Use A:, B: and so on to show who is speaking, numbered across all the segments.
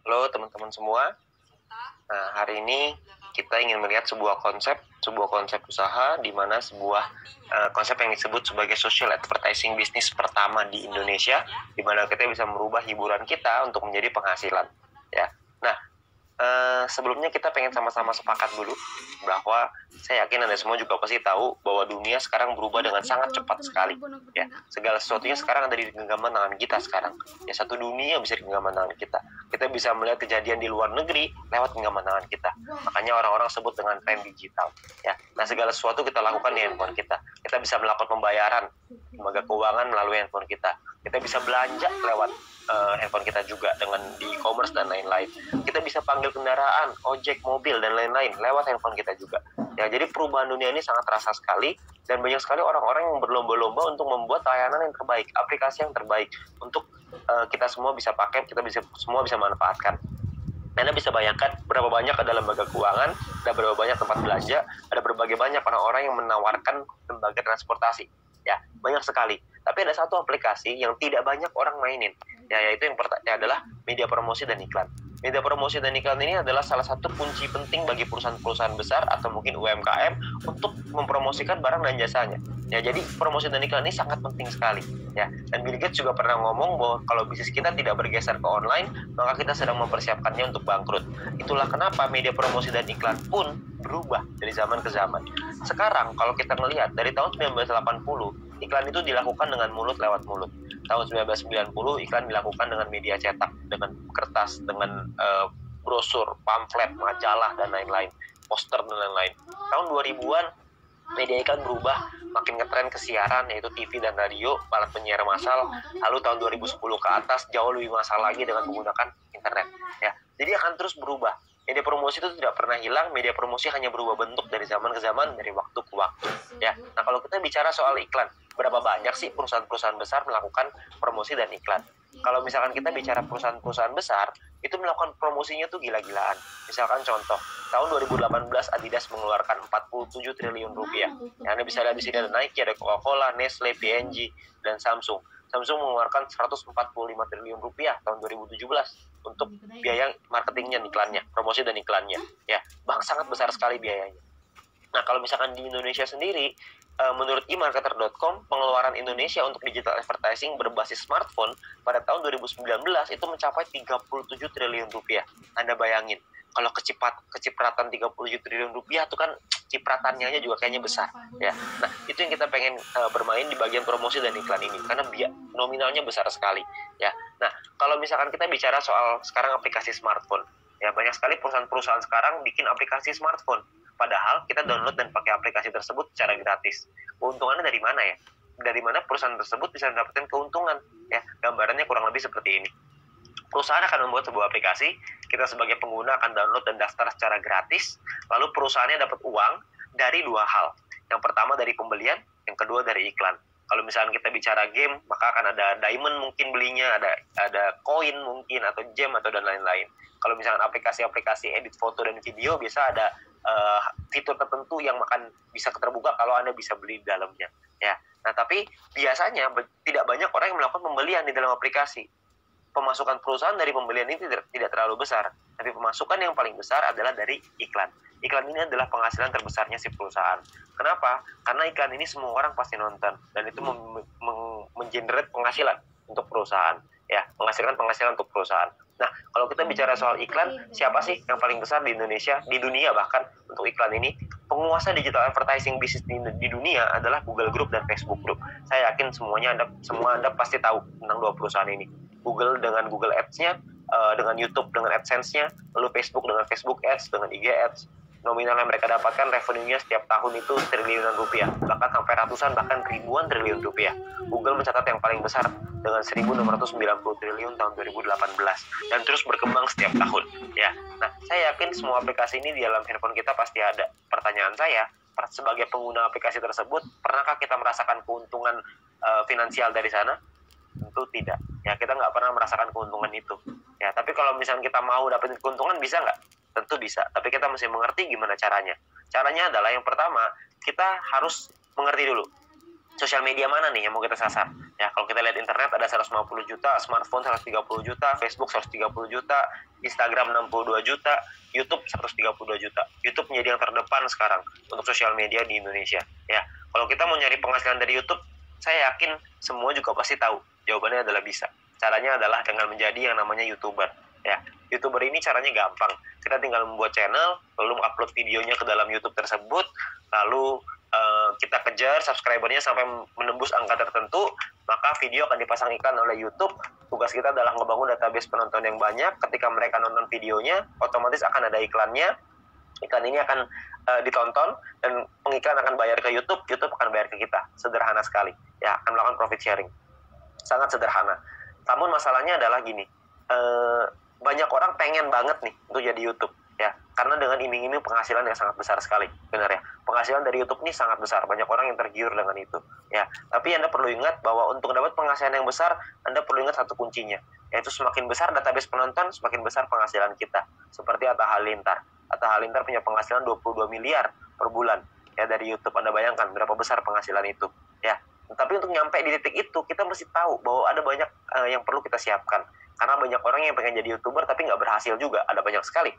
A: Halo teman-teman semua. Nah, hari ini kita ingin melihat sebuah konsep usaha di mana sebuah konsep yang disebut sebagai social advertising bisnis pertama di Indonesia, di mana kita bisa merubah hiburan kita untuk menjadi penghasilan. Ya. Nah, sebelumnya kita pengen sama-sama sepakat dulu bahwa saya yakin Anda semua juga pasti tahu bahwa dunia sekarang berubah dengan sangat cepat sekali. Ya, segala sesuatunya sekarang ada di genggaman tangan kita sekarang. Ya, satu dunia bisa di genggaman tangan kita. Kita bisa melihat kejadian di luar negeri lewat genggaman tangan kita. Makanya orang-orang sebut dengan tren digital. Ya, nah segala sesuatu kita lakukan di handphone kita. Kita bisa melakukan pembayaran lembaga keuangan melalui handphone kita. Kita bisa belanja lewat handphone kita juga dengan di e-commerce dan lain-lain. Kita bisa panggil kendaraan, ojek, mobil dan lain-lain lewat handphone kita juga. Ya, jadi perubahan dunia ini sangat terasa sekali dan banyak sekali orang-orang yang berlomba-lomba untuk membuat layanan yang terbaik, aplikasi yang terbaik untuk kita semua bisa pakai, semua bisa manfaatkan. Anda bisa bayangkan berapa banyak ada lembaga keuangan, ada berapa banyak tempat belanja, ada berbagai banyak orang-orang yang menawarkan lembaga transportasi. Ya, banyak sekali. Tapi ada satu aplikasi yang tidak banyak orang mainin, ya, yaitu yang pertama adalah media promosi dan iklan. Media promosi dan iklan ini adalah salah satu kunci penting bagi perusahaan-perusahaan besar atau mungkin UMKM untuk mempromosikan barang dan jasanya. Ya, jadi promosi dan iklan ini sangat penting sekali. Ya, dan Bill Gates juga pernah ngomong bahwa kalau bisnis kita tidak bergeser ke online, maka kita sedang mempersiapkannya untuk bangkrut. Itulah kenapa media promosi dan iklan pun berubah dari zaman ke zaman. Sekarang kalau kita melihat dari tahun 1980, iklan itu dilakukan dengan mulut lewat mulut. Tahun 1990 iklan dilakukan dengan media cetak, dengan kertas, dengan brosur, pamflet, majalah dan lain-lain, poster dan lain-lain. Tahun 2000-an media iklan berubah, makin ngetren ke siaran, yaitu TV dan radio, alat penyiar massal. Lalu tahun 2010 ke atas jauh lebih massal lagi dengan menggunakan internet. Ya, jadi akan terus berubah. Media promosi itu tidak pernah hilang, media promosi hanya berubah bentuk dari zaman ke zaman, dari waktu ke waktu. Ya, nah kalau kita bicara soal iklan, berapa banyak sih perusahaan-perusahaan besar melakukan promosi dan iklan? Kalau misalkan kita bicara perusahaan-perusahaan besar, itu melakukan promosinya tuh gila-gilaan. Misalkan contoh, tahun 2018 Adidas mengeluarkan 47 triliun rupiah. Ya, Anda bisa lihat di sini ada Nike, ada Coca-Cola, Nestle, P&G, dan Samsung. Samsung mengeluarkan 145 triliun rupiah tahun 2017 untuk biaya marketingnya, iklannya, promosi dan iklannya. Ya, sangat besar sekali biayanya. Nah, kalau misalkan di Indonesia sendiri, menurut eMarketer.com, pengeluaran Indonesia untuk digital advertising berbasis smartphone pada tahun 2019 itu mencapai 37 triliun rupiah. Anda bayangin, kalau kecipratan 37 triliun rupiah itu kan cipratannya aja juga kayaknya besar, ya. Nah, itu yang kita pengen bermain di bagian promosi dan iklan ini, karena nominalnya besar sekali, ya. Nah, kalau misalkan kita bicara soal sekarang aplikasi smartphone, ya banyak sekali perusahaan-perusahaan sekarang bikin aplikasi smartphone. Padahal kita download dan pakai aplikasi tersebut secara gratis. Keuntungannya dari mana ya? Dari mana perusahaan tersebut bisa mendapatkan keuntungan? Ya, gambarannya kurang lebih seperti ini. Perusahaan akan membuat sebuah aplikasi, kita sebagai pengguna akan download dan daftar secara gratis, lalu perusahaannya dapat uang dari dua hal. Yang pertama dari pembelian, yang kedua dari iklan. Kalau misalnya kita bicara game, maka akan ada diamond mungkin belinya, ada koin mungkin, atau gem, atau dan lain-lain. Kalau misalnya aplikasi-aplikasi edit foto dan video, biasa ada fitur tertentu yang akan bisa terbuka kalau Anda bisa beli di dalamnya. Ya. Nah, tapi biasanya tidak banyak orang yang melakukan pembelian di dalam aplikasi. Pemasukan perusahaan dari pembelian ini tidak terlalu besar, tapi pemasukan yang paling besar adalah dari iklan. Iklan ini adalah penghasilan terbesarnya si perusahaan. Kenapa? Karena iklan ini semua orang pasti nonton, dan itu mengenerate penghasilan untuk perusahaan. Ya, menghasilkan penghasilan untuk perusahaan. Nah, kalau kita bicara soal iklan, siapa sih yang paling besar di Indonesia, di dunia bahkan untuk iklan ini? Penguasa digital advertising bisnis di dunia adalah Google Group dan Facebook Group. Saya yakin semua Anda pasti tahu tentang dua perusahaan ini. Google dengan Google Ads-nya, dengan YouTube dengan AdSense-nya, lalu Facebook dengan Facebook Ads, dengan IG Ads. Nominal yang mereka dapatkan, revenue-nya setiap tahun itu triliunan rupiah, bahkan sampai ratusan, bahkan ribuan triliun rupiah. Google mencatat yang paling besar dengan 1.690 triliun tahun 2018 dan terus berkembang setiap tahun. Ya, nah saya yakin semua aplikasi ini di dalam handphone kita pasti ada. Pertanyaan saya, sebagai pengguna aplikasi tersebut, pernahkah kita merasakan keuntungan finansial dari sana? Tentu tidak. Ya, kita nggak pernah merasakan keuntungan itu. Ya, tapi kalau misalnya kita mau dapetin keuntungan, bisa nggak? Tentu bisa. Tapi kita mesti mengerti gimana caranya. Caranya adalah yang pertama, kita harus mengerti dulu sosial media mana nih yang mau kita sasar. Ya, Ya, kalau kita lihat internet ada 150 juta, smartphone 130 juta, Facebook 130 juta, Instagram 62 juta, YouTube 132 juta. YouTube menjadi yang terdepan sekarang untuk sosial media di Indonesia. Ya, kalau kita mau nyari penghasilan dari YouTube, saya yakin semua juga pasti tahu. Jawabannya adalah bisa. Caranya adalah dengan menjadi yang namanya YouTuber. Ya, YouTuber ini caranya gampang. Kita tinggal membuat channel, lalu upload videonya ke dalam YouTube tersebut, lalu kita kejar subscribernya sampai menembus angka tertentu, maka video akan dipasang iklan oleh YouTube. Tugas kita adalah ngebangun database penonton yang banyak. Ketika mereka nonton videonya, otomatis akan ada iklannya. Iklan ini akan ditonton dan pengiklan akan bayar ke YouTube, YouTube akan bayar ke kita. Sederhana sekali. Ya, akan melakukan profit sharing. Sangat sederhana. Namun masalahnya adalah gini, banyak orang pengen banget nih untuk jadi YouTube. Ya, karena dengan iming-iming penghasilan yang sangat besar sekali, benar ya. Penghasilan dari YouTube ini sangat besar, banyak orang yang tergiur dengan itu. Ya, tapi Anda perlu ingat bahwa untuk dapat penghasilan yang besar, Anda perlu ingat satu kuncinya, yaitu semakin besar database penonton, semakin besar penghasilan kita. Seperti Atta Halilintar. Atta Halilintar punya penghasilan 22 miliar per bulan ya dari YouTube. Anda bayangkan berapa besar penghasilan itu, ya. Tapi untuk nyampe di titik itu, kita mesti tahu bahwa ada banyak yang perlu kita siapkan. Karena banyak orang yang pengen jadi YouTuber tapi nggak berhasil juga, ada banyak sekali.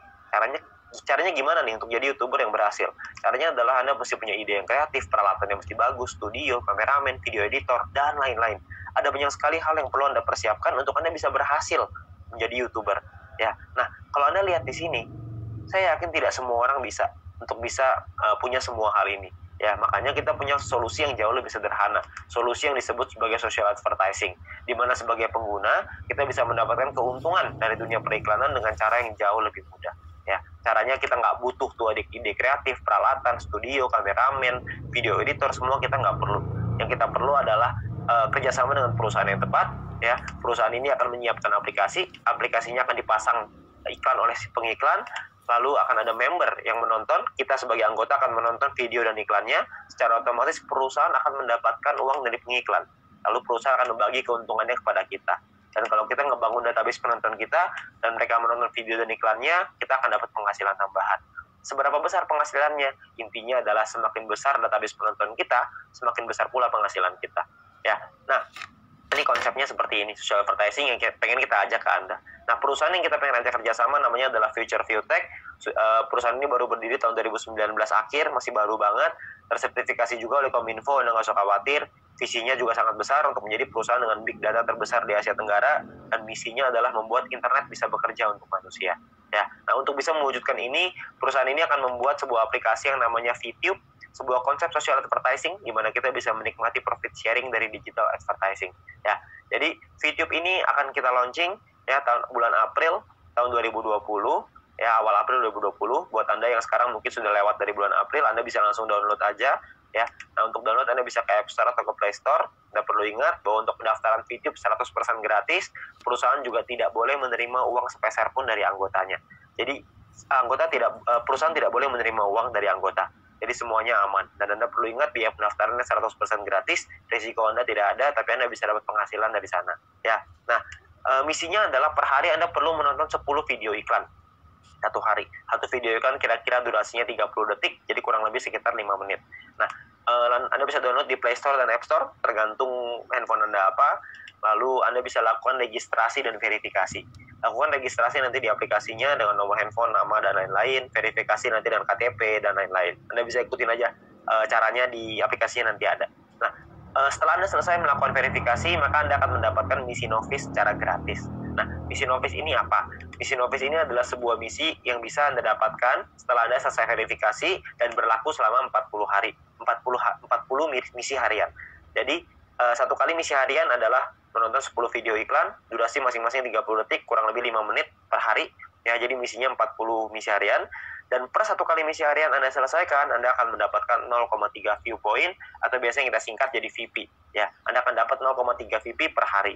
A: Caranya gimana nih untuk jadi YouTuber yang berhasil? Caranya adalah Anda mesti punya ide yang kreatif, peralatan yang mesti bagus, studio, kameramen, video editor, dan lain-lain. Ada banyak sekali hal yang perlu Anda persiapkan untuk Anda bisa berhasil menjadi YouTuber. Ya, nah kalau Anda lihat di sini, saya yakin tidak semua orang bisa punya semua hal ini. Ya, makanya kita punya solusi yang jauh lebih sederhana. Solusi yang disebut sebagai social advertising, di mana sebagai pengguna kita bisa mendapatkan keuntungan dari dunia periklanan dengan cara yang jauh lebih mudah. Ya, caranya kita nggak butuh tuh ide kreatif, peralatan, studio, kameramen, video editor, semua kita nggak perlu. Yang kita perlu adalah kerjasama dengan perusahaan yang tepat. Ya, perusahaan ini akan menyiapkan aplikasinya akan dipasang iklan oleh si pengiklan, lalu akan ada member yang menonton, kita sebagai anggota akan menonton video dan iklannya, secara otomatis perusahaan akan mendapatkan uang dari pengiklan, lalu perusahaan akan membagi keuntungannya kepada kita. Dan kalau kita ngebangun database penonton kita, dan mereka menonton video dan iklannya, kita akan dapat penghasilan tambahan. Seberapa besar penghasilannya? Intinya adalah semakin besar database penonton kita, semakin besar pula penghasilan kita. Ya, nah, ini konsepnya seperti ini, social advertising yang pengen kita ajak ke Anda. Nah, perusahaan yang kita pengen ajak kerjasama namanya adalah Future Viewtech. Perusahaan ini baru berdiri tahun 2019 akhir, masih baru banget. Tersertifikasi juga oleh Kominfo, Anda nggak usah khawatir. Visinya juga sangat besar untuk menjadi perusahaan dengan big data terbesar di Asia Tenggara, dan misinya adalah membuat internet bisa bekerja untuk manusia. Ya, nah untuk bisa mewujudkan ini, perusahaan ini akan membuat sebuah aplikasi yang namanya VTube, sebuah konsep social advertising di mana kita bisa menikmati profit sharing dari digital advertising. Ya, jadi VTube ini akan kita launching ya bulan April tahun 2020. Ya, awal April 2020. Buat Anda yang sekarang mungkin sudah lewat dari bulan April, Anda bisa langsung download aja. Ya, nah untuk download Anda bisa ke App Store atau ke Play Store. Anda perlu ingat bahwa untuk pendaftaran VTube 100% gratis, perusahaan juga tidak boleh menerima uang sepeser pun dari anggotanya. Jadi perusahaan tidak boleh menerima uang dari anggota. Jadi semuanya aman. Dan Anda perlu ingat biaya pendaftarannya 100% gratis, risiko Anda tidak ada, tapi Anda bisa dapat penghasilan dari sana. Ya, nah misinya adalah per hari Anda perlu menonton 10 video iklan. Satu hari. Satu video iklan kira-kira durasinya 30 detik, jadi kurang lebih sekitar 5 menit. Nah, Anda bisa download di Play Store dan App Store, tergantung handphone Anda apa. Lalu Anda bisa lakukan registrasi dan verifikasi. Lakukan registrasi nanti di aplikasinya dengan nomor handphone, nama, dan lain-lain. Verifikasi nanti dengan KTP, dan lain-lain. Anda bisa ikutin aja caranya di aplikasinya nanti ada. Nah, setelah Anda selesai melakukan verifikasi, maka Anda akan mendapatkan misi novice secara gratis. Nah, misi novice ini apa? Misi novice ini adalah sebuah misi yang bisa Anda dapatkan setelah Anda selesai verifikasi dan berlaku selama 40 hari. 40 misi harian. Jadi, satu kali misi harian adalah menonton 10 video iklan, durasi masing-masing 30 detik, kurang lebih 5 menit per hari. Ya, jadi misinya 40 misi harian. Dan per satu kali misi harian Anda selesaikan, Anda akan mendapatkan 0,3 view point, atau biasanya kita singkat jadi VP. Ya, Anda akan dapat 0,3 VP per hari.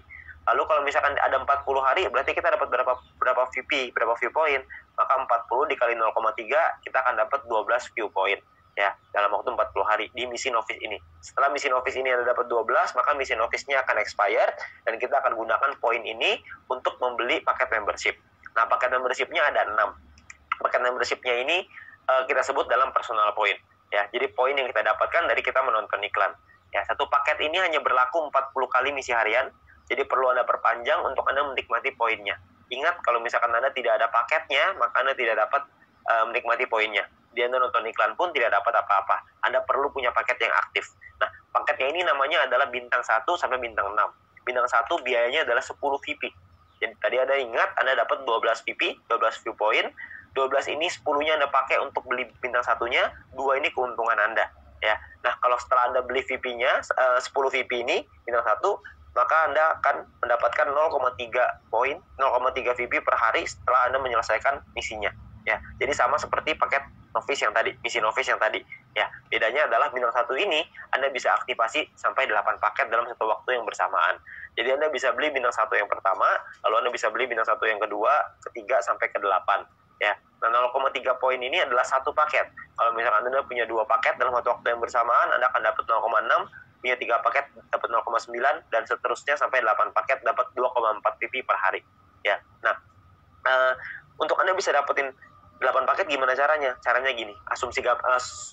A: Lalu kalau misalkan ada 40 hari, berarti kita dapat berapa VP, berapa view point. Maka 40 dikali 0,3, kita akan dapat 12 view point. Ya, dalam waktu 40 hari di misi novice ini. Setelah misi novice ini Anda dapat 12, maka misi novice-nya akan expired, dan kita akan gunakan poin ini untuk membeli paket membership. Nah, paket membership-nya ada 6. Paket membership-nya ini kita sebut dalam personal point. Ya, jadi poin yang kita dapatkan dari kita menonton iklan. Ya, satu paket ini hanya berlaku 40 kali misi harian, jadi perlu Anda perpanjang untuk Anda menikmati poinnya. Ingat, kalau misalkan Anda tidak ada paketnya, maka Anda tidak dapat menikmati poinnya. Dia Anda nonton iklan pun tidak dapat apa-apa. Anda perlu punya paket yang aktif. Nah, paketnya ini namanya adalah bintang 1 sampai bintang 6. Bintang 1 biayanya adalah 10 VP. Jadi tadi Anda ingat, Anda dapat 12 VP, 12 viewpoint. 12 ini 10-nya Anda pakai untuk beli bintang 1-nya, 2 ini keuntungan Anda. Ya. Nah, kalau setelah Anda beli VP-nya, 10 VP ini, bintang 1, maka Anda akan mendapatkan 0,3 poin, 0,3 VP per hari setelah Anda menyelesaikan misinya. Ya, jadi sama seperti paket novice yang tadi, misi novice yang tadi. Ya, bedanya adalah bintang 1 ini Anda bisa aktifasi sampai 8 paket dalam satu waktu yang bersamaan. Jadi Anda bisa beli bintang 1 yang pertama, lalu Anda bisa beli bintang 1 yang kedua, ketiga sampai ke-8. Ya. Nah, 0,3 poin ini adalah satu paket. Kalau misalkan Anda punya 2 paket dalam satu waktu yang bersamaan, Anda akan dapat 0,6, punya 3 paket dapat 0,9 dan seterusnya sampai 8 paket dapat 2,4 PP per hari. Ya. Nah, untuk Anda bisa dapetin 8 paket gimana caranya? Caranya gini,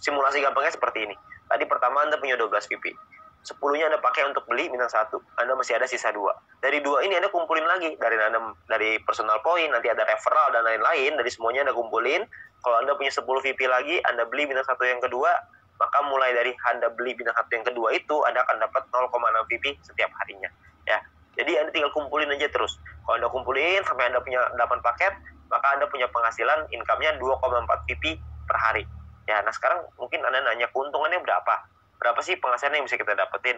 A: simulasi gampangnya seperti ini. Tadi pertama Anda punya 12 VP. 10-nya Anda pakai untuk beli bintang 1. Anda masih ada sisa 2. Dari 2 ini Anda kumpulin lagi. Dari personal point, nanti ada referral dan lain-lain. Dari semuanya Anda kumpulin. Kalau Anda punya 10 VP lagi, Anda beli bintang 1 yang kedua, maka mulai dari Anda beli bintang 1 yang kedua itu, Anda akan dapat 0,6 VP setiap harinya. Ya. Jadi Anda tinggal kumpulin aja terus. Kalau Anda kumpulin sampai Anda punya 8 paket, maka Anda punya penghasilan income-nya 2,4 VP per hari. Ya, nah sekarang mungkin Anda nanya keuntungannya berapa? Berapa sih penghasilan yang bisa kita dapetin?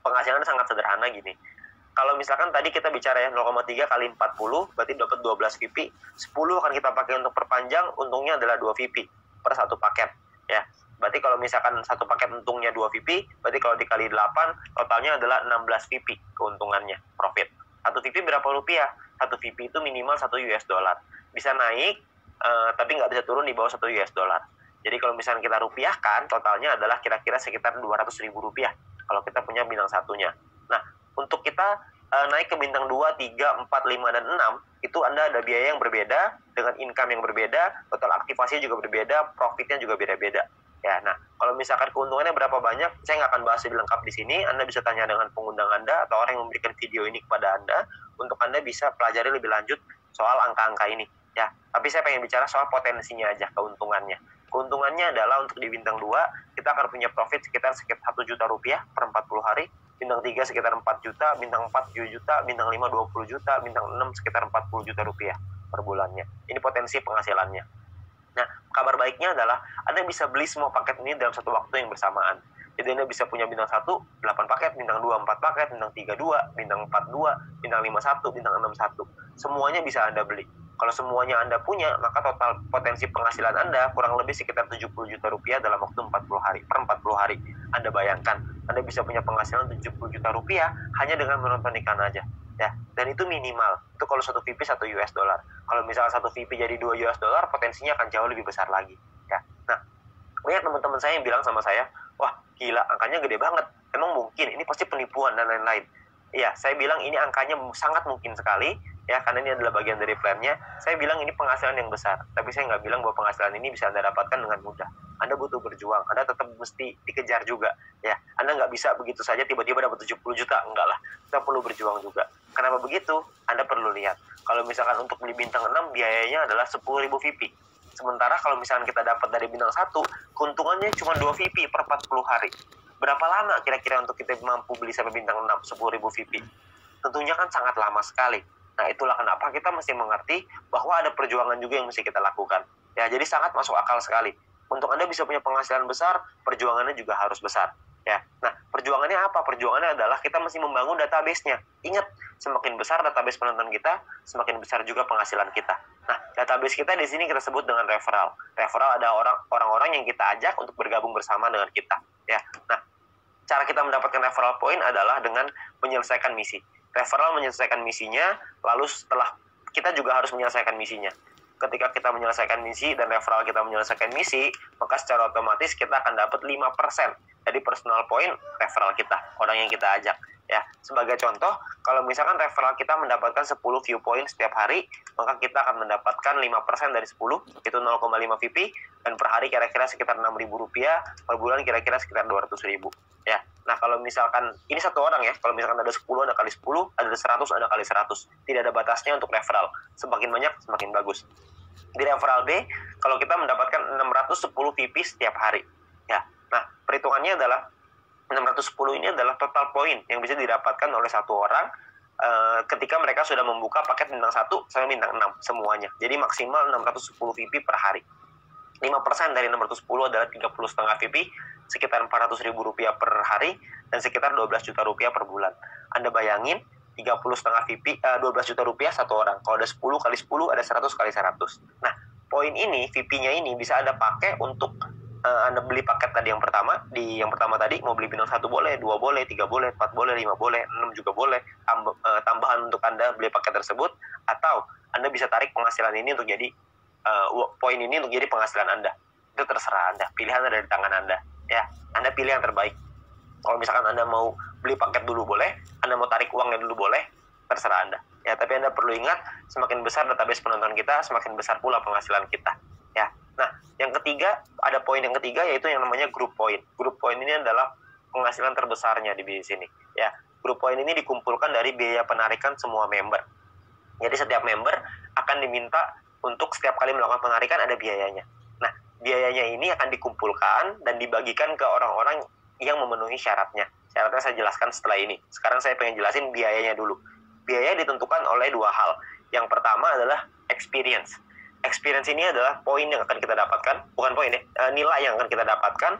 A: Penghasilannya sangat sederhana gini. Kalau misalkan tadi kita bicara ya 0,3 kali 40, berarti dapat 12 VP. 10 akan kita pakai untuk perpanjang, untungnya adalah 2 VP per satu paket. Ya, berarti kalau misalkan satu paket untungnya 2 VP, berarti kalau dikali 8, totalnya adalah 16 VP keuntungannya, profit. Satu VP berapa rupiah? Satu VP itu minimal 1 US dollar. Bisa naik, tapi nggak bisa turun di bawah 1 US dollar. Jadi kalau misalnya kita rupiahkan, totalnya adalah kira-kira sekitar 200.000 rupiah kalau kita punya bintang 1-nya. Nah, untuk kita naik ke bintang 2, 3, 4, 5, dan 6, itu Anda ada biaya yang berbeda, dengan income yang berbeda, total aktivasinya juga berbeda, profitnya juga beda-beda. Ya, nah, kalau misalkan keuntungannya berapa banyak, saya nggak akan bahas lebih lengkap di sini. Anda bisa tanya dengan pengundang Anda atau orang yang memberikan video ini kepada Anda, untuk Anda bisa pelajari lebih lanjut soal angka-angka ini. Ya, tapi saya pengen bicara soal potensinya aja, keuntungannya. Keuntungannya adalah untuk di bintang 2, kita akan punya profit sekitar 1 juta rupiah per 40 hari, bintang 3 sekitar 4 juta, bintang 4 7 juta, bintang 5 20 juta, bintang 6 sekitar 40 juta rupiah per bulannya. Ini potensi penghasilannya. Nah, kabar baiknya adalah Anda bisa beli semua paket ini dalam satu waktu yang bersamaan. Jadi Anda bisa punya bintang 1, 8 paket, bintang 2, 4 paket, bintang 3, 2, bintang 4, 2, bintang 5, 1, bintang 6, 1. Semuanya bisa Anda beli. Kalau semuanya Anda punya, maka total potensi penghasilan Anda kurang lebih sekitar 70 juta rupiah dalam waktu 40 hari, per 40 hari. Anda bayangkan, Anda bisa punya penghasilan 70 juta rupiah hanya dengan menonton iklan aja. Ya, dan itu minimal. Itu kalau satu VP 1 US dollar. Kalau misalnya satu VP jadi 2 US dollar, potensinya akan jauh lebih besar lagi. Ya. Nah, banyak teman-teman saya yang bilang sama saya, wah gila, angkanya gede banget. Emang mungkin? Ini pasti penipuan dan lain-lain. Iya, saya bilang ini angkanya sangat mungkin sekali, ya, karena ini adalah bagian dari plannya. Saya bilang ini penghasilan yang besar, tapi saya nggak bilang bahwa penghasilan ini bisa Anda dapatkan dengan mudah. Anda butuh berjuang, Anda tetap mesti dikejar juga, ya. Anda nggak bisa begitu saja tiba-tiba dapat 70 juta, enggak lah. Kita perlu berjuang juga. Kenapa begitu? Anda perlu lihat. Kalau misalkan untuk beli bintang 6, biayanya adalah 10.000 VP. Sementara kalau misalkan kita dapat dari bintang 1, keuntungannya cuma 2 VP per 40 hari. Berapa lama kira-kira untuk kita mampu beli sampai bintang 6, 10.000 VP? Tentunya kan sangat lama sekali. Nah, itulah kenapa kita mesti mengerti bahwa ada perjuangan juga yang mesti kita lakukan. Ya, jadi sangat masuk akal sekali. Untuk Anda bisa punya penghasilan besar, perjuangannya juga harus besar. Ya, nah, perjuangannya apa? Perjuangannya adalah kita mesti membangun database-nya. Ingat, semakin besar database penonton kita, semakin besar juga penghasilan kita. Nah, database kita di sini kita sebut dengan referral. Referral ada orang-orang yang kita ajak untuk bergabung bersama dengan kita. Ya, nah, cara kita mendapatkan referral point adalah dengan menyelesaikan misi. Referral menyelesaikan misinya, lalu setelah kita juga harus menyelesaikan misinya. Ketika kita menyelesaikan misi dan referral kita menyelesaikan misi, maka secara otomatis kita akan dapat 5% dari personal point referral kita, orang yang kita ajak. Ya, sebagai contoh, kalau misalkan referral kita mendapatkan 10 view point setiap hari, maka kita akan mendapatkan 5% dari 10, itu 0,5 VP, dan per hari kira-kira sekitar 6.000 rupiah, per bulan kira-kira sekitar 200.000. Ya, Nah, kalau misalkan ini satu orang ya, kalau misalkan ada 10, ada kali 10, ada 100, ada kali 100. Tidak ada batasnya untuk referral. Semakin banyak, semakin bagus. Di referral B, kalau kita mendapatkan 610 VP setiap hari. Ya. Nah, perhitungannya adalah 610 ini adalah total poin yang bisa didapatkan oleh satu orang ketika mereka sudah membuka paket bintang 1 sampai bintang 6 semuanya. Jadi maksimal 610 VP per hari. 5% dari 610 adalah 30,5 VP, sekitar Rp400.000 per hari, dan sekitar Rp12 juta per bulan. Anda bayangin, 30,5 VP, 12 juta rupiah satu orang. Kalau ada 10 kali 10, ada 100 kali 100. Nah, poin ini, VP-nya ini bisa Anda pakai untuk Anda beli paket tadi yang pertama. Di yang pertama tadi, mau beli bintang 1 boleh, 2 boleh, 3 boleh, 4 boleh, 5 boleh, 6 juga boleh. Tambahan untuk Anda beli paket tersebut, atau Anda bisa tarik penghasilan ini untuk jadi poin ini untuk jadi penghasilan Anda. Itu terserah Anda, pilihan ada di tangan Anda. Ya, Anda pilih yang terbaik. Kalau misalkan Anda mau beli paket dulu boleh, Anda mau tarik uangnya dulu boleh, terserah Anda. Ya, tapi Anda perlu ingat, semakin besar database penonton kita, semakin besar pula penghasilan kita. Ya. Nah, yang ketiga, ada poin yang ketiga yaitu yang namanya group point. Group point ini adalah penghasilan terbesarnya di sini. Ya, group point ini dikumpulkan dari biaya penarikan semua member. Jadi setiap member akan diminta untuk setiap kali melakukan penarikan ada biayanya. Nah, biayanya ini akan dikumpulkan dan dibagikan ke orang-orang yang memenuhi syaratnya. Syaratnya saya jelaskan setelah ini. Sekarang saya pengen jelasin biayanya dulu. Biaya ditentukan oleh dua hal. Yang pertama adalah experience. Experience ini adalah poin yang akan kita dapatkan, bukan poin ya, nilai yang akan kita dapatkan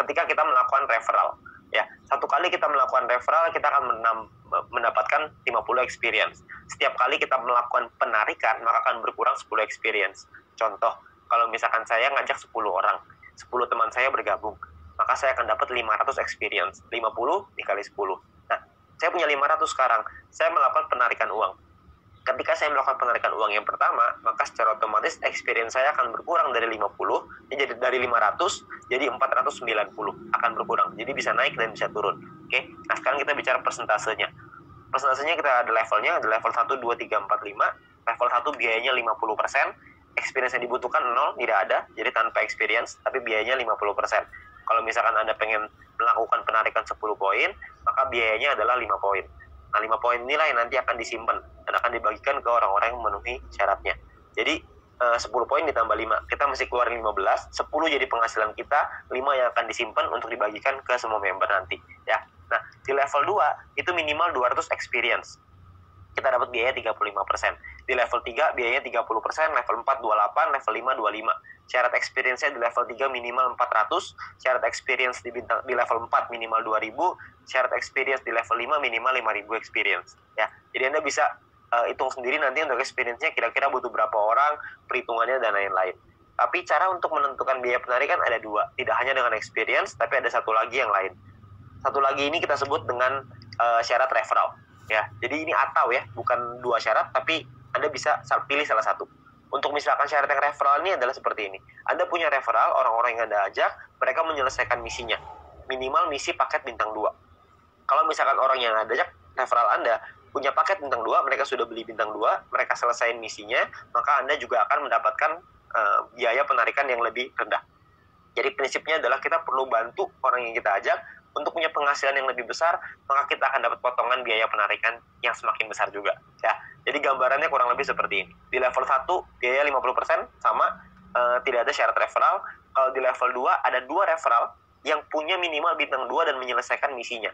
A: ketika kita melakukan referral. Ya, satu kali kita melakukan referral, kita akan mendapatkan 50 experience. Setiap kali kita melakukan penarikan, maka akan berkurang 10 experience. Contoh, kalau misalkan saya ngajak 10 orang, 10 teman saya bergabung, maka saya akan dapat 500 experience. 50 dikali 10. Nah, saya punya 500 sekarang. Saya melakukan penarikan uang. Ketika saya melakukan penarikan uang yang pertama, maka secara otomatis experience saya akan berkurang dari 50, jadi dari 500 jadi 490 akan berkurang. Jadi bisa naik dan bisa turun. Oke. Nah, sekarang kita bicara persentasenya. Persentasenya kita ada levelnya, ada level 1, 2, 3, 4, 5. Level 1 biayanya 50%, experience yang dibutuhkan 0, tidak ada, jadi tanpa experience, tapi biayanya 50%. Kalau misalkan Anda pengen melakukan penarikan 10 poin, maka biayanya adalah 5 poin. Nah, 5 poin inilah yang nanti akan disimpan dan akan dibagikan ke orang-orang yang memenuhi syaratnya. Jadi 10 poin ditambah 5, kita mesti keluarin 15, 10 jadi penghasilan kita, 5 yang akan disimpan untuk dibagikan ke semua member nanti. Ya. Nah, di level 2 itu minimal 200 experience. Kita dapat biaya 35%. Di level 3 biayanya 30%, level 4 28, level 5 25. Syarat experience-nya di level 3 minimal 400, syarat experience di level 4 minimal 2000, syarat experience di level 5 minimal 5000 experience. Ya. Jadi Anda bisa hitung sendiri nanti untuk experience-nya kira-kira butuh berapa orang, perhitungannya dan lain-lain. Tapi cara untuk menentukan biaya penarikan ada dua, tidak hanya dengan experience, tapi ada satu lagi yang lain. Satu lagi ini kita sebut dengan syarat referral. Ya, jadi ini atau ya, bukan dua syarat, tapi Anda bisa pilih salah satu. Untuk misalkan syarat yang referral ini adalah seperti ini. Anda punya referral, orang-orang yang Anda ajak, mereka menyelesaikan misinya. Minimal misi paket bintang 2. Kalau misalkan orang yang Anda ajak, referral Anda, punya paket bintang 2, mereka sudah beli bintang 2, mereka selesaiin misinya, maka Anda juga akan mendapatkan biaya penarikan yang lebih rendah. Jadi prinsipnya adalah kita perlu bantu orang yang kita ajak untuk punya penghasilan yang lebih besar, maka kita akan dapat potongan biaya penarikan yang semakin besar juga. Ya, jadi gambarannya kurang lebih seperti ini. Di level 1, biaya 50% sama, tidak ada syarat referral. Kalau di level 2, ada 2 referral yang punya minimal bintang 2 dan menyelesaikan misinya.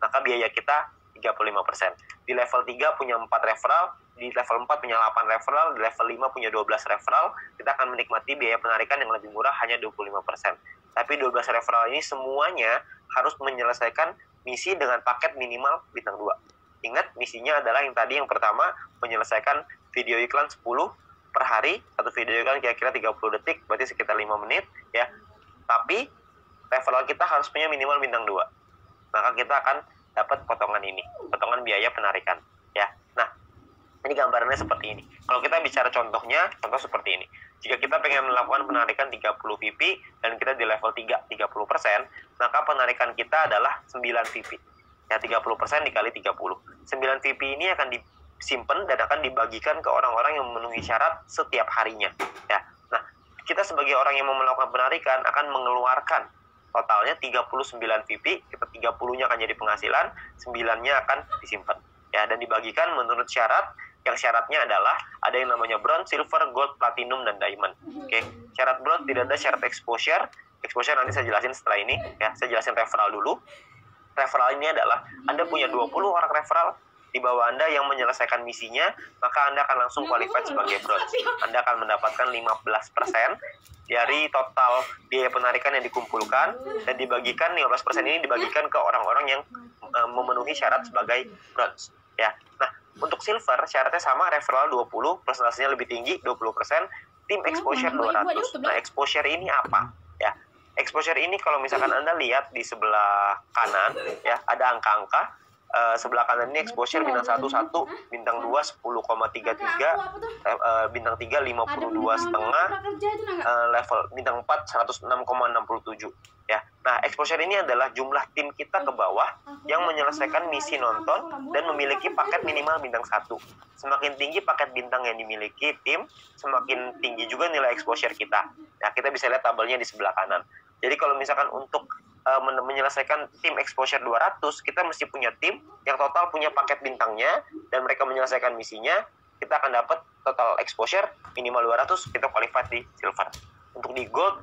A: Maka biaya kita 35%. Di level 3 punya 4 referral, di level 4 punya 8 referral, di level 5 punya 12 referral, kita akan menikmati biaya penarikan yang lebih murah hanya 25%. Tapi 12 referral ini semuanya harus menyelesaikan misi dengan paket minimal bintang 2. Ingat, misinya adalah yang tadi yang pertama, menyelesaikan video iklan 10 per hari, satu video iklan kira-kira 30 detik, berarti sekitar 5 menit, ya. Tapi referral kita harus punya minimal bintang 2. Maka kita akan dapat potongan ini, potongan biaya penarikan, ya. Nah, ini gambarannya seperti ini. Kalau kita bicara contohnya, contoh seperti ini. Jika kita pengen melakukan penarikan 30 VP dan kita di level 3, 30%, maka penarikan kita adalah 9 VP. Ya, 30% dikali 30. 9 VP ini akan disimpan dan akan dibagikan ke orang-orang yang memenuhi syarat setiap harinya. Ya. Nah, kita sebagai orang yang mau melakukan penarikan akan mengeluarkan totalnya 39 VP, kita 30-nya akan jadi penghasilan, 9-nya akan disimpan. Ya, dan dibagikan menurut syarat, yang syaratnya adalah ada yang namanya bronze, silver, gold, platinum, dan diamond. Oke, syarat bronze tidak ada syarat exposure. Exposure nanti saya jelasin setelah ini, ya. Saya jelasin referral dulu. Referral ini adalah Anda punya 20 orang referral di bawah Anda yang menyelesaikan misinya, maka Anda akan langsung qualified sebagai bronze. Anda akan mendapatkan 15% dari total biaya penarikan yang dikumpulkan, dan dibagikan 15% ini dibagikan ke orang-orang yang memenuhi syarat sebagai bronze. Ya. Nah, untuk silver syaratnya sama, referral 20, presentasinya lebih tinggi 20%, tim exposure 200. Nah, exposure ini apa? Ya. Exposure ini kalau misalkan Anda lihat di sebelah kanan, ya, ada angka-angka. Sebelah kanan ini exposure bintang 1 1, bintang 2 10,33, bintang 3 52,5, level bintang 4 106,67, ya. Nah, exposure ini adalah jumlah tim kita ke bawah yang menyelesaikan misi nonton dan memiliki paket minimal bintang 1. Semakin tinggi paket bintang yang dimiliki tim, semakin tinggi juga nilai exposure kita. Nah, kita bisa lihat tabelnya di sebelah kanan. Jadi kalau misalkan untuk menyelesaikan tim exposure 200, kita mesti punya tim yang total punya paket bintangnya dan mereka menyelesaikan misinya, kita akan dapat total exposure minimal 200, kita qualified di silver. Untuk di gold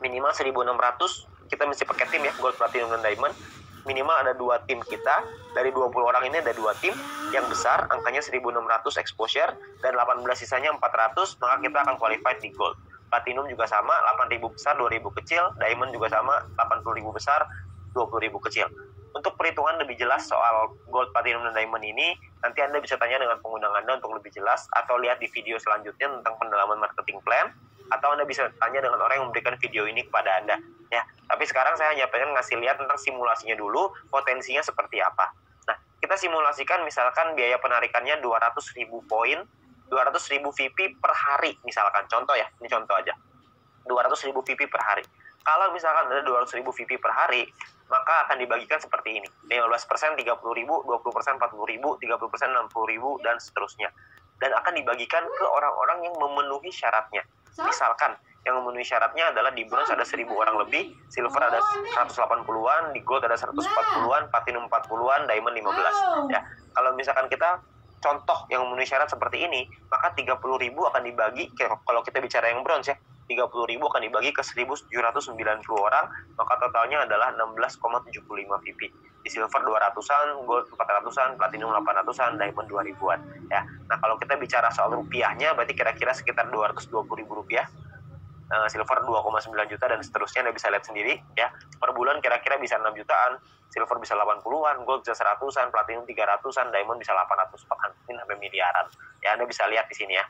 A: minimal 1600, kita mesti pakai tim ya, gold, platinum, dan diamond. Minimal ada 2 tim kita, dari 20 orang ini ada 2 tim yang besar, angkanya 1600 exposure, dan 18 sisanya 400, maka kita akan qualified di gold. Platinum juga sama, 8.000 besar, 2.000 kecil. Diamond juga sama, 80.000 besar, 20.000 kecil. Untuk perhitungan lebih jelas soal gold, platinum, dan diamond ini, nanti Anda bisa tanya dengan pengundang Anda untuk lebih jelas, atau lihat di video selanjutnya tentang pendalaman marketing plan, atau Anda bisa tanya dengan orang yang memberikan video ini kepada Anda. Ya, tapi sekarang saya hanya pengen ngasih lihat tentang simulasinya dulu, potensinya seperti apa. Nah, kita simulasikan misalkan biaya penarikannya 200.000 poin, 200.000 VP per hari misalkan, contoh ya, ini contoh aja, 200.000 VP per hari. Kalau misalkan ada 200.000 VP per hari, maka akan dibagikan seperti ini, 15% 30.000, 20% 40.000, 30% 60.000, dan seterusnya. Dan akan dibagikan ke orang-orang yang memenuhi syaratnya. Misalkan yang memenuhi syaratnya adalah di bronze ada 1.000 orang lebih, silver ada 180-an, di gold ada 140-an, platinum 40-an, diamond 15. Ya, kalau misalkan kita contoh yang memenuhi syarat seperti ini, maka 30.000 akan dibagi, kalau kita bicara yang bronze ya, 30.000 akan dibagi ke 1.790 orang, maka totalnya adalah 16,75 VP. Di silver 200-an, gold 400-an, platinum 800-an, diamond 2.000-an. Ya. Nah, kalau kita bicara soal rupiahnya, berarti kira-kira sekitar 220.000 rupiah. Silver 2,9 juta dan seterusnya, Anda bisa lihat sendiri ya. Per bulan kira-kira bisa 6 jutaan, silver bisa 80-an, gold bisa 100-an, platinum 300-an, diamond bisa 800, bahkan mungkin sampai miliaran. Ya, Anda bisa lihat di sini ya.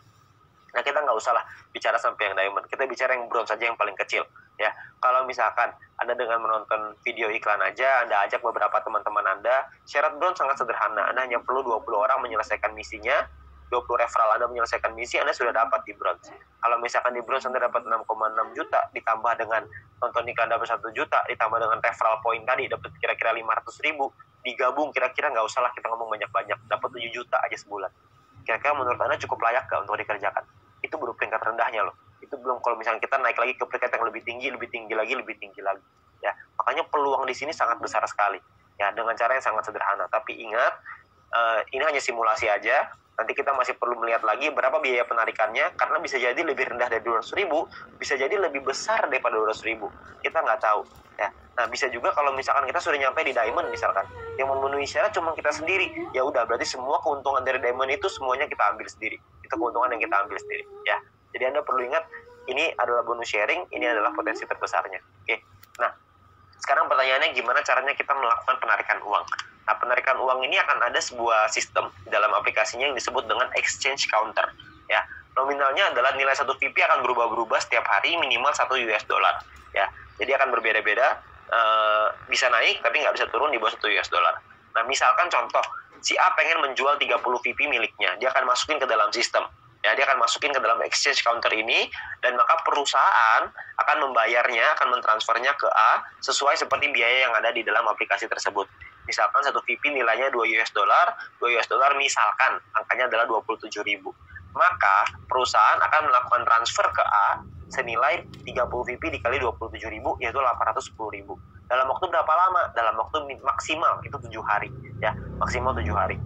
A: Nah, kita nggak usah lah bicara sampai yang diamond, kita bicara yang bronze saja yang paling kecil ya. Kalau misalkan Anda dengan menonton video iklan aja, Anda ajak beberapa teman-teman Anda, syarat bronze sangat sederhana. Anda hanya perlu 20 orang menyelesaikan misinya, 20 referral Anda menyelesaikan misi, Anda sudah dapat di bronze. Kalau misalkan di bronze Anda dapat 6,6 juta, ditambah dengan nonton iklan dapat 1 juta, ditambah dengan referral point tadi dapat kira-kira 500.000, digabung kira-kira nggak usah lah kita ngomong banyak-banyak, dapat 7 juta aja sebulan. Kira-kira menurut Anda cukup layak nggak untuk dikerjakan? Itu baru peringkat rendahnya loh. Itu belum kalau misalnya kita naik lagi ke peringkat yang lebih tinggi lagi. Ya, makanya peluang di sini sangat besar sekali. Ya, dengan cara yang sangat sederhana. Tapi ingat, ini hanya simulasi aja. Nanti kita masih perlu melihat lagi berapa biaya penarikannya, karena bisa jadi lebih rendah dari 200.000, bisa jadi lebih besar daripada 200.000. Kita nggak tahu. Ya. Nah, bisa juga kalau misalkan kita sudah nyampe di diamond misalkan, yang memenuhi syarat cuma kita sendiri, ya udah berarti semua keuntungan dari diamond itu semuanya kita ambil sendiri. Itu keuntungan yang kita ambil sendiri. Ya. Jadi Anda perlu ingat, ini adalah bonus sharing, ini adalah potensi terbesarnya. Oke. Nah, sekarang pertanyaannya gimana caranya kita melakukan penarikan uang? Nah, penarikan uang ini akan ada sebuah sistem dalam aplikasinya yang disebut dengan exchange counter. Ya, nominalnya adalah nilai 1 VP akan berubah-berubah setiap hari minimal 1 US dollar. Ya, jadi akan berbeda-beda, bisa naik tapi nggak bisa turun di bawah 1 US dollar. Nah, misalkan contoh, si A pengen menjual 30 VP miliknya, dia akan masukin ke dalam sistem. Ya, dia akan masukin ke dalam exchange counter ini, dan maka perusahaan akan membayarnya, akan mentransfernya ke A sesuai seperti biaya yang ada di dalam aplikasi tersebut. Misalkan 1 VP nilainya 2 US dollar, 2 US dollar misalkan angkanya adalah 27.000. Maka perusahaan akan melakukan transfer ke A senilai 30 VP dikali 27.000 yaitu 810.000. Dalam waktu berapa lama? Dalam waktu maksimal itu 7 hari ya, maksimal 7 hari.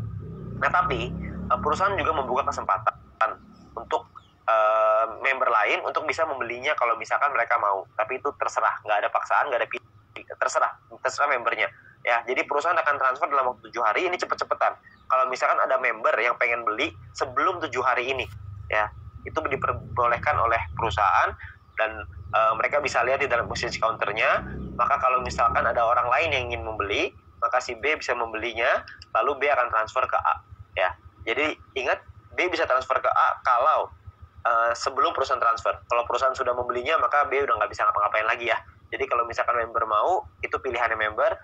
A: Nah, tapi perusahaan juga membuka kesempatan untuk member lain untuk bisa membelinya kalau misalkan mereka mau. Tapi itu terserah, nggak ada paksaan, nggak ada terserah membernya. Ya, jadi perusahaan akan transfer dalam waktu 7 hari ini cepet-cepetan. Kalau misalkan ada member yang pengen beli sebelum 7 hari ini, ya itu diperbolehkan oleh perusahaan dan mereka bisa lihat di dalam posisi counternya. Maka kalau misalkan ada orang lain yang ingin membeli, maka si B bisa membelinya, lalu B akan transfer ke A. Ya, jadi ingat B bisa transfer ke A kalau sebelum perusahaan transfer. Kalau perusahaan sudah membelinya, maka B udah nggak bisa ngapa-ngapain lagi ya. Jadi kalau misalkan member mau, itu pilihannya member,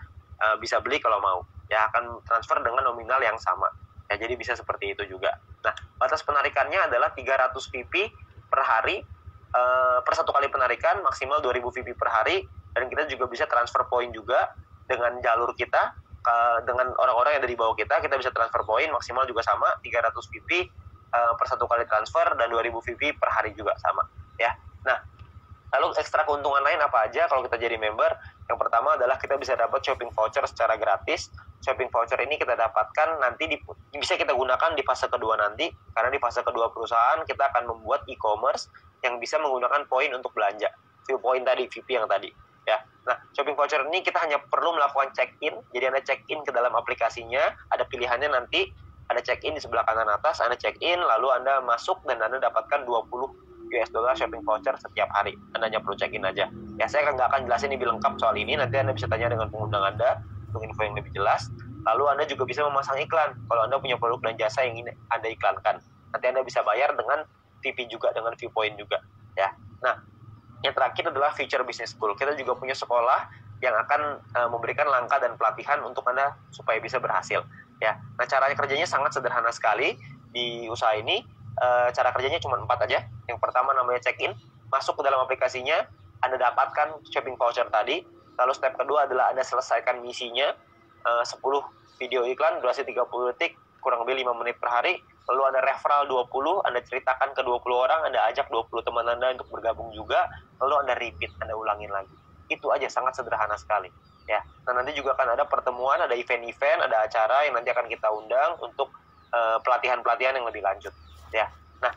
A: bisa beli kalau mau. Ya akan transfer dengan nominal yang sama. Ya, jadi bisa seperti itu juga. Nah, batas penarikannya adalah 300 VP per hari, per satu kali penarikan maksimal 2000 VP per hari, dan kita juga bisa transfer poin juga dengan jalur kita, dengan orang-orang yang ada di bawah kita bisa transfer poin maksimal juga sama 300 VP per satu kali transfer dan 2000 VP per hari juga sama ya. Nah, lalu ekstra keuntungan lain apa aja kalau kita jadi member? Yang pertama adalah kita bisa dapat shopping voucher secara gratis. Shopping voucher ini kita dapatkan nanti bisa kita gunakan di fase kedua nanti, karena di fase kedua perusahaan kita akan membuat e-commerce yang bisa menggunakan poin untuk belanja. View point tadi, VP yang tadi ya. Nah, shopping voucher ini kita hanya perlu melakukan check-in. Jadi Anda check-in ke dalam aplikasinya, ada pilihannya nanti, ada check-in di sebelah kanan atas, Anda check-in, lalu Anda masuk dan Anda dapatkan 20 US dollar shopping voucher setiap hari. Anda hanya perlu check-in aja. Ya, saya nggak akan jelasin lebih lengkap soal ini, nanti Anda bisa tanya dengan pengundang Anda untuk info yang lebih jelas. Lalu Anda juga bisa memasang iklan, kalau Anda punya produk dan jasa yang ingin Anda iklankan. Nanti Anda bisa bayar dengan VP juga, dengan viewpoint juga. Ya. Nah, yang terakhir adalah Future Business School. Kita juga punya sekolah yang akan memberikan langkah dan pelatihan untuk Anda supaya bisa berhasil. Ya, nah cara kerjanya sangat sederhana sekali di usaha ini. Cara kerjanya cuma 4 aja. Yang pertama namanya check-in, masuk ke dalam aplikasinya, Anda dapatkan shopping voucher tadi. Lalu step kedua adalah Anda selesaikan misinya, 10 video iklan durasi 30 detik, kurang lebih 5 menit per hari. Lalu Anda referral 20, Anda ceritakan ke 20 orang, Anda ajak 20 teman Anda untuk bergabung juga, lalu Anda repeat, Anda ulangin lagi. Itu aja, sangat sederhana sekali. Ya, nah nanti juga akan ada pertemuan, ada event-event, ada acara yang nanti akan kita undang untuk pelatihan-pelatihan yang lebih lanjut. Ya, nah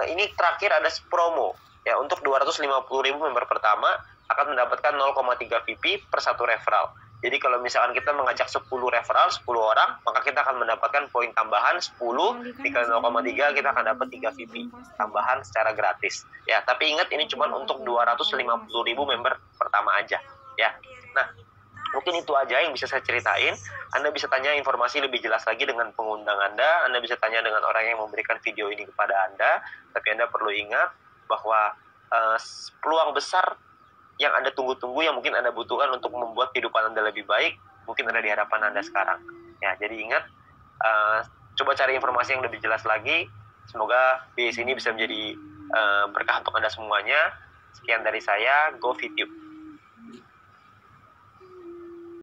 A: ini terakhir ada promo. Ya, untuk 250.000 member pertama akan mendapatkan 0,3 VP per satu referral. Jadi kalau misalkan kita mengajak 10 referral, 10 orang, maka kita akan mendapatkan poin tambahan 10 dikali 0,3, kita akan dapat 3 VP tambahan secara gratis. Ya, tapi ingat ini cuma untuk 250.000 member pertama aja. Ya, nah mungkin itu aja yang bisa saya ceritain. Anda bisa tanya informasi lebih jelas lagi dengan pengundang Anda bisa tanya dengan orang yang memberikan video ini kepada Anda. Tapi Anda perlu ingat bahwa peluang besar yang Anda tunggu-tunggu, yang mungkin Anda butuhkan untuk membuat kehidupan Anda lebih baik, mungkin ada di hadapan Anda sekarang. Ya, jadi ingat, coba cari informasi yang lebih jelas lagi. Semoga BS ini bisa menjadi berkah untuk Anda semuanya. Sekian dari saya, Go Fit You.